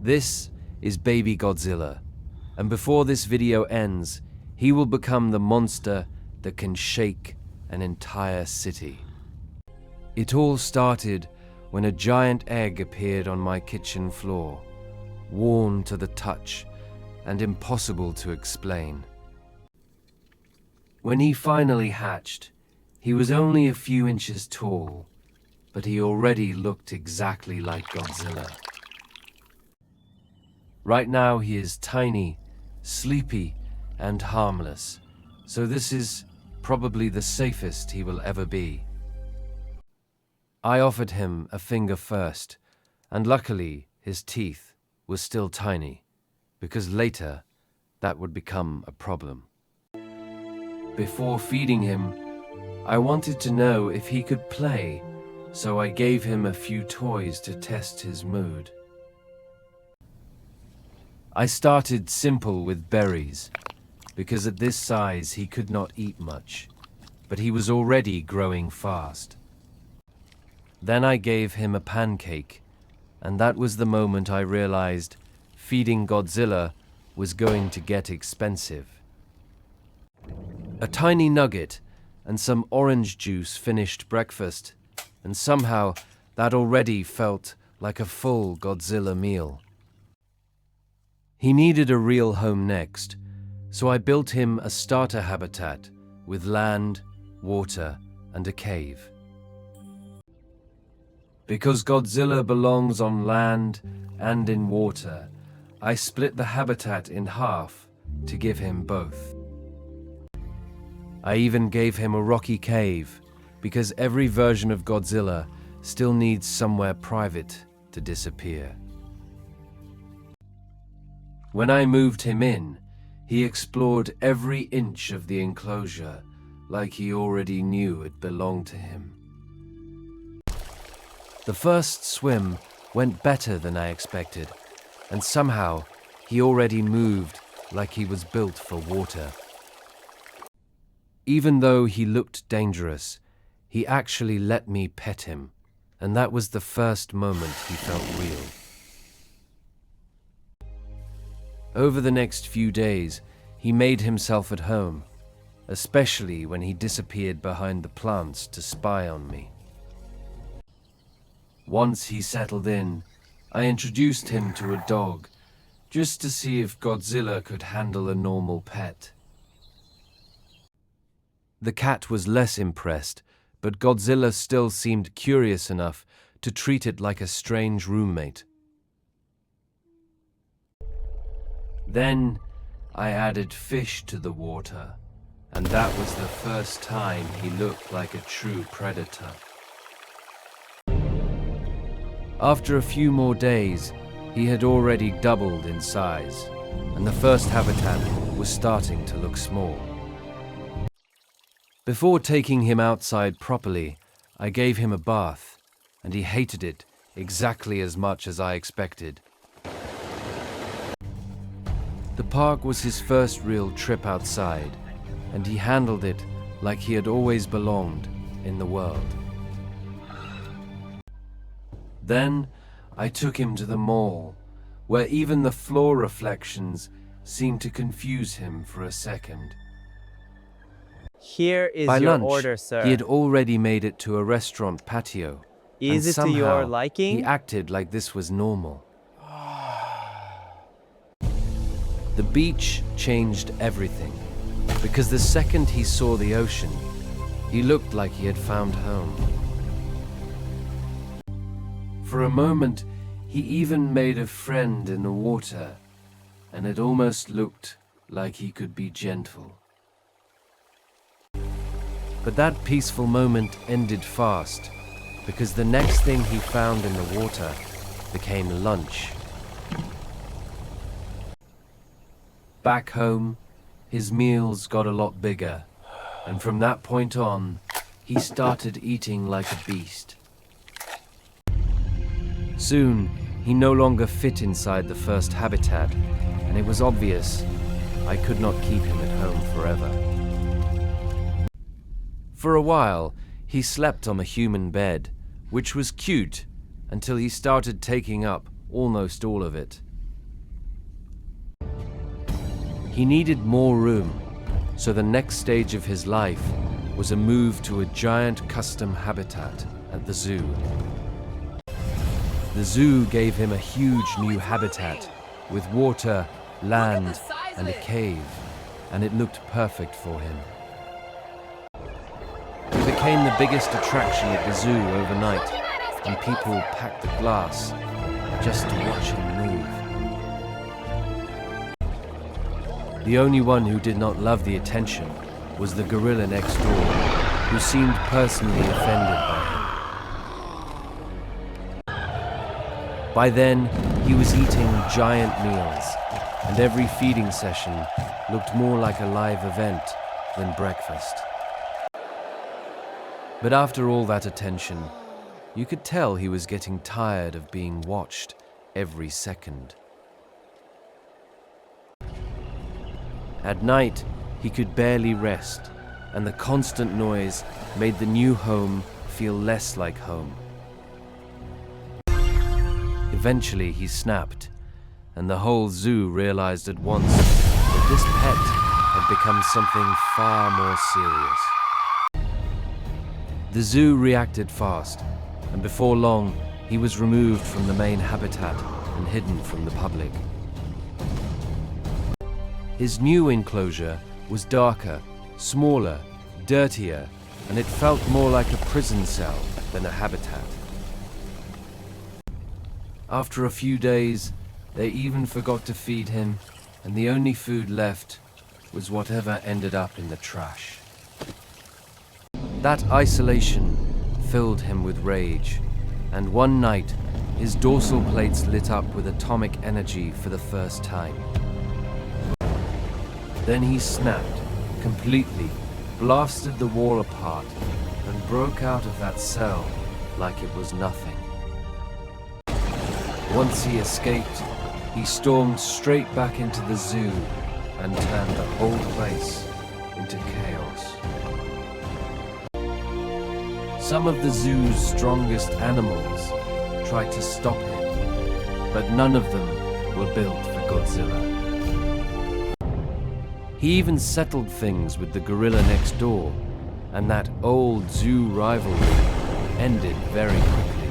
This is baby Godzilla, and before this video ends, he will become the monster that can shake an entire city. It all started when a giant egg appeared on my kitchen floor, warm to the touch and impossible to explain. When he finally hatched, he was only a few inches tall, but he already looked exactly like Godzilla. Right now he is tiny, sleepy, and harmless, so this is probably the safest he will ever be. I offered him a finger first, and luckily his teeth were still tiny, because later that would become a problem. Before feeding him, I wanted to know if he could play, so I gave him a few toys to test his mood. I started simple with berries, because at this size he could not eat much, but he was already growing fast. Then I gave him a pancake, and that was the moment I realized feeding Godzilla was going to get expensive. A tiny nugget and some orange juice finished breakfast, and somehow that already felt like a full Godzilla meal. He needed a real home next, so I built him a starter habitat with land, water, and a cave. Because Godzilla belongs on land and in water, I split the habitat in half to give him both. I even gave him a rocky cave, because every version of Godzilla still needs somewhere private to disappear. When I moved him in, he explored every inch of the enclosure like he already knew it belonged to him. The first swim went better than I expected, and somehow he already moved like he was built for water. Even though he looked dangerous, he actually let me pet him, and that was the first moment he felt real. Over the next few days, he made himself at home, especially when he disappeared behind the plants to spy on me. Once he settled in, I introduced him to a dog, just to see if Godzilla could handle a normal pet. The cat was less impressed, but Godzilla still seemed curious enough to treat it like a strange roommate. Then I added fish to the water, and that was the first time he looked like a true predator. After a few more days, he had already doubled in size, and the first habitat was starting to look small. Before taking him outside properly, I gave him a bath, and he hated it exactly as much as I expected. The park was his first real trip outside, and he handled it like he had always belonged in the world. Then I took him to the mall, where even the floor reflections seemed to confuse him for a second. Here is By your lunch, order, sir. he had already made it to a restaurant patio, Is and it to your somehow liking? he acted like this was normal. The beach changed everything, because the second he saw the ocean, he looked like he had found home. For a moment, he even made a friend in the water, and it almost looked like he could be gentle. But that peaceful moment ended fast, because the next thing he found in the water became lunch. Back home, his meals got a lot bigger, and from that point on, he started eating like a beast. Soon, he no longer fit inside the first habitat, and it was obvious I could not keep him at home forever. For a while, he slept on the human bed, which was cute until he started taking up almost all of it. He needed more room, so the next stage of his life was a move to a giant custom habitat at the zoo. The zoo gave him a huge new habitat with water, land, and a cave, and it looked perfect for him. He became the biggest attraction at the zoo overnight, and people packed the glass just to watch him move. The only one who did not love the attention was the gorilla next door, who seemed personally offended by him. By then, he was eating giant meals, and every feeding session looked more like a live event than breakfast. But after all that attention, you could tell he was getting tired of being watched every second. At night, he could barely rest, and the constant noise made the new home feel less like home. Eventually, he snapped, and the whole zoo realized at once that this pet had become something far more serious. The zoo reacted fast, and before long, he was removed from the main habitat and hidden from the public. His new enclosure was darker, smaller, dirtier, and it felt more like a prison cell than a habitat. After a few days, they even forgot to feed him, and the only food left was whatever ended up in the trash. That isolation filled him with rage, and one night, his dorsal plates lit up with atomic energy for the first time. Then he snapped, completely, blasted the wall apart, and broke out of that cell like it was nothing. Once he escaped, he stormed straight back into the zoo and turned the whole place into chaos. Some of the zoo's strongest animals tried to stop him, but none of them were built for Godzilla. He even settled things with the gorilla next door, and that old zoo rivalry ended very quickly.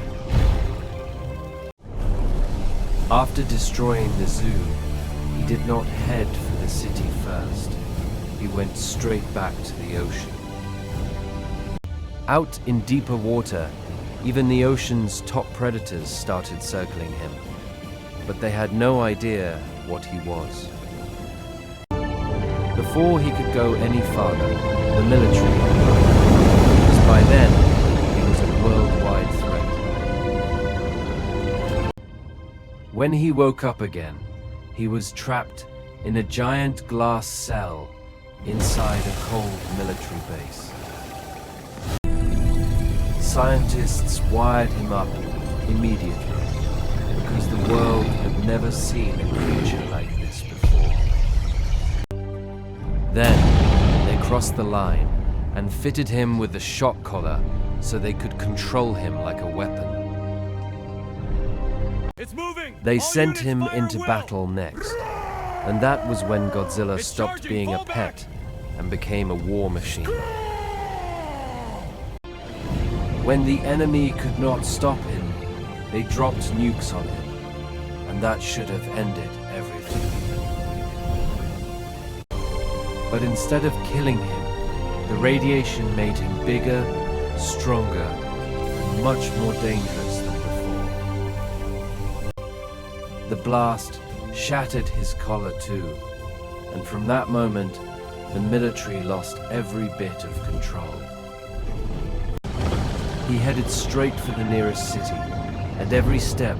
After destroying the zoo, he did not head for the city first. He went straight back to the ocean. Out in deeper water, even the ocean's top predators started circling him, but they had no idea what he was. Before he could go any farther, the military arrived, because by then he was a worldwide threat. When he woke up again, he was trapped in a giant glass cell inside a cold military base. Scientists wired him up immediately, because the world had never seen a creature like this before. Then, they crossed the line and fitted him with a shock collar so they could control him like a weapon. It's moving! They All sent units him fire into well. battle next, and that was when Godzilla It's stopped charging, being a fall back. pet and became a war machine. When the enemy could not stop him, they dropped nukes on him, and that should have ended everything. But instead of killing him, the radiation made him bigger, stronger, and much more dangerous than before. The blast shattered his collar too, and from that moment, the military lost every bit of control. He headed straight for the nearest city, and every step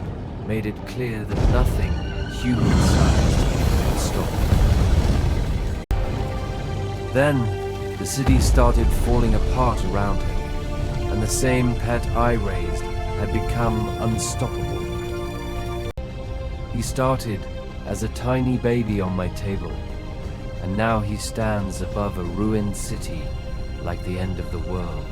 made it clear that nothing human-sized could stop him. Then, the city started falling apart around him, and the same pet I raised had become unstoppable. He started as a tiny baby on my table, and now he stands above a ruined city like the end of the world.